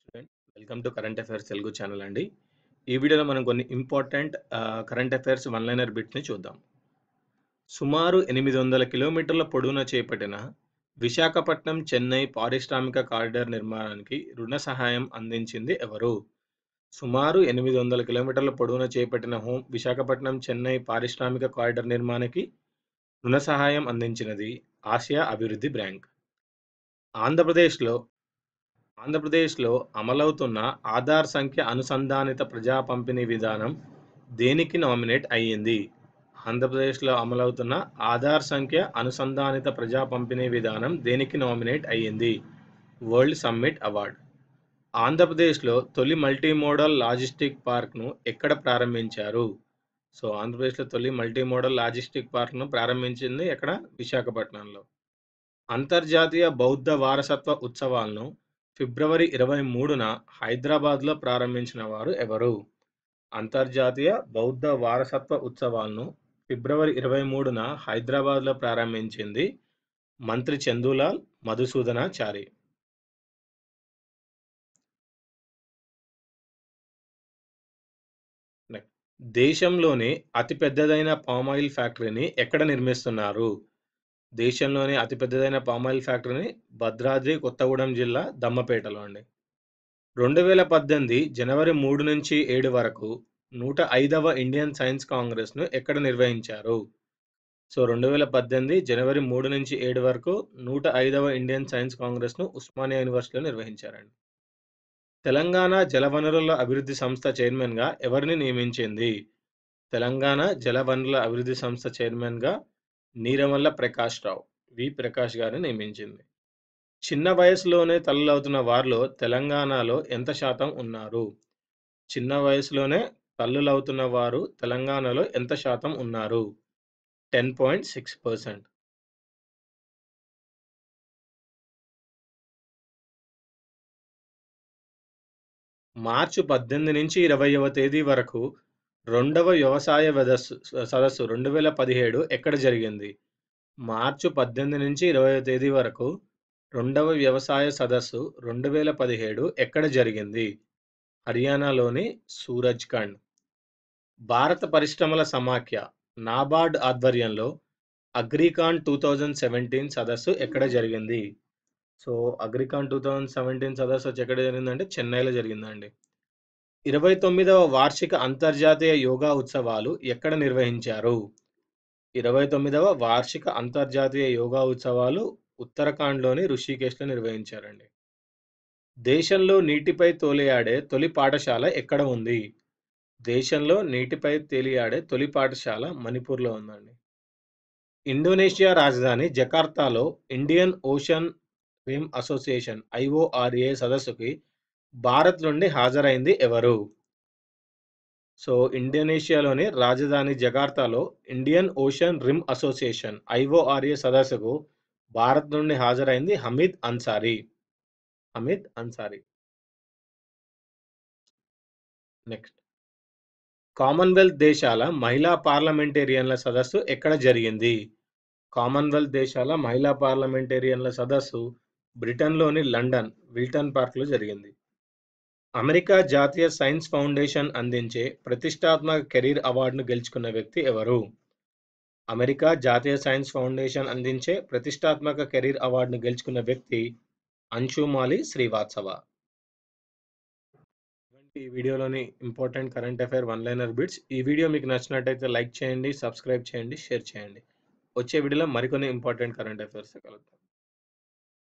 Student, welcome to current affairs Telugu channel అండి. ఈ వీడియోలో మనం కొన్ని important current affairs one liner బిట్ని చూద్దాం. సుమారు 800 కిలోమీటర్ల పొడవున చేపట్టిన విశాఖపట్నం చెన్నై పారిశ్రామిక కారిడార్ నిర్మాణానికి రుణ సహాయం అందించింది ఎవరు? సుమారు 800 కిలోమీటర్ల పొడవున చేపట్టిన విశాఖపట్నం చెన్నై పారిశ్రామిక కారిడార్ నిర్మాణానికి రుణ సహాయం అందించినది ఆసియా అభివృద్ధి బ్యాంక్. ఆంధ్రప్రదేశ్లో ఆంధ్రప్రదేశ్లో అమలవుతున్న ఆధార్ సంఖ్య అనుసంధానిత ప్రజా పంపిణీ విధానం దేనికి నామినేట్ అయ్యింది? ఆంధ్రప్రదేశ్లో అమలవుతున్న ఆధార్ సంఖ్య అనుసంధానిత ప్రజా పంపిణీ విధానం దేనికి నామినేట్ అయ్యింది? World summit award. ఆంధ్రప్రదేశ్లో తొలి మల్టీమోడల్ లాజిస్టిక్ పార్క్ను ఎక్కడ ప్రారంభించారు? సో ఆంధ్రప్రదేశ్లో తొలి మల్టీమోడల్ లాజిస్టిక్ పార్క్ను ప్రారంభించింది ఎక్కడ? విశాఖపట్నంలో. అంతర్జాతీయ బౌద్ధ వారసత్వ ఉత్సవాలను ఫిబ్రవరి 23న హైదరాబాద్లో ప్రారంభించిన వారు ఎవరు? అంతర్జాతీయ బౌద్ధ వారసత్వ ఉత్సవాలను ఫిబ్రవరి 23న హైదరాబాద్లో ప్రారంభించింది మంత్రి చందులాల్ మధుసూదనాచారి. దేశంలోని అతిపెద్దదైన పామాయిల్ ఫ్యాక్టరీని ఎక్కడ నిర్మిస్తున్నారు? దేశంలోని అతిపెద్దదైన పామాయిల్ ఫ్యాక్టరీని భద్రాద్రి కొత్తగూడెం జిల్లా దమ్మపేటలో అండి. 2018 జనవరి 3 నుంచి 7 వరకు 105వ ఇండియన్ సైన్స్ కాంగ్రెస్ను ఎక్కడ నిర్వహించారు? సో 2018 జనవరి 3 నుంచి 7 వరకు 105వ ఇండియన్ సైన్స్ కాంగ్రెస్ను ఉస్మానియా యూనివర్సిటీలో నిర్వహించారండి. తెలంగాణ జలవనరుల అభివృద్ధి సంస్థ చైర్మన్గా ఎవరిని నియమించింది? తెలంగాణ జలవనరుల అభివృద్ధి సంస్థ చైర్మన్గా నీరమల్ల ప్రకాష్ రావు వి ప్రకాష్ గారిని నియమించింది. చిన్న వయసులోనే తల్లులవుతున్న వారిలో తెలంగాణలో ఎంత శాతం ఉన్నారు? చిన్న వయసులోనే తల్లులవుతున్న వారు తెలంగాణలో ఎంత శాతం ఉన్నారు? 10.6%. మార్చి 18 నుంచి 20వ తేదీ వరకు 2వ వ్యవసాయ సదస్సు 2017 ఎక్కడ జరిగింది? మార్చి 18 నుంచి 20వ తేదీ వరకు 2వ వ్యవసాయ సదస్సు 2017 ఎక్కడ జరిగింది? హర్యానాలోని సూరజ్ఖండ్. భారత పరిశ్రమల సమాఖ్య నాబార్డ్ ఆధ్వర్యంలో అగ్రికాన్ 2017 సదస్సు ఎక్కడ జరిగింది? సో అగ్రికాన్ 2017 సదస్సు వచ్చి ఎక్కడ జరిగిందంటే చెన్నైలో జరిగిందండి. 29వ వార్షిక అంతర్జాతీయ యోగా ఉత్సవాలు ఎక్కడ నిర్వహించారు? 29వ వార్షిక అంతర్జాతీయ యోగా ఉత్సవాలు ఉత్తరాఖండ్లోని ఋషికేశ్లో నిర్వహించారండి. దేశంలో నీటిపై తేలియాడే తొలి పాఠశాల ఎక్కడ ఉంది? దేశంలో నీటిపై తేలియాడే తొలి పాఠశాల మణిపూర్లో ఉందండి. ఇండోనేషియా రాజధాని జకార్తాలో Indian Ocean Rim Association IORA సదస్సుకి భారత్ నుండి హాజరైంది ఎవరు? సో ఇండోనేషియాలోని రాజధాని జకార్తాలో Indian Ocean Rim Association IORA సదస్సుకు భారత్ నుండి హాజరైంది హమీద్ అన్సారీ. నెక్స్ట్, కామన్వెల్త్ దేశాల మహిళా పార్లమెంటేరియన్ల సదస్సు ఎక్కడ జరిగింది? కామన్వెల్త్ దేశాల మహిళా పార్లమెంటేరియన్ల సదస్సు బ్రిటన్లోని లండన్ విల్టన్ పార్క్లో జరిగింది. అమెరికా జాతీయ సైన్స్ ఫౌండేషన్ అందించే ప్రతిష్టాత్మక కెరీర్ అవార్డును గెలుచుకున్న వ్యక్తి ఎవరు? అమెరికా జాతీయ సైన్స్ ఫౌండేషన్ అందించే ప్రతిష్టాత్మక కెరీర్ అవార్డును గెలుచుకున్న వ్యక్తి అంశుమాలి శ్రీవాత్సవ. ఈ వీడియోలోని important current affair one liner bits. ఈ వీడియో మీకు నచ్చినట్టయితే లైక్ చేయండి, సబ్స్క్రైబ్ చేయండి, షేర్ చేయండి. వచ్చే వీడియోలో మరికొన్ని ఇంపార్టెంట్ కరెంట్ అఫైర్స్ కలుద్దాం.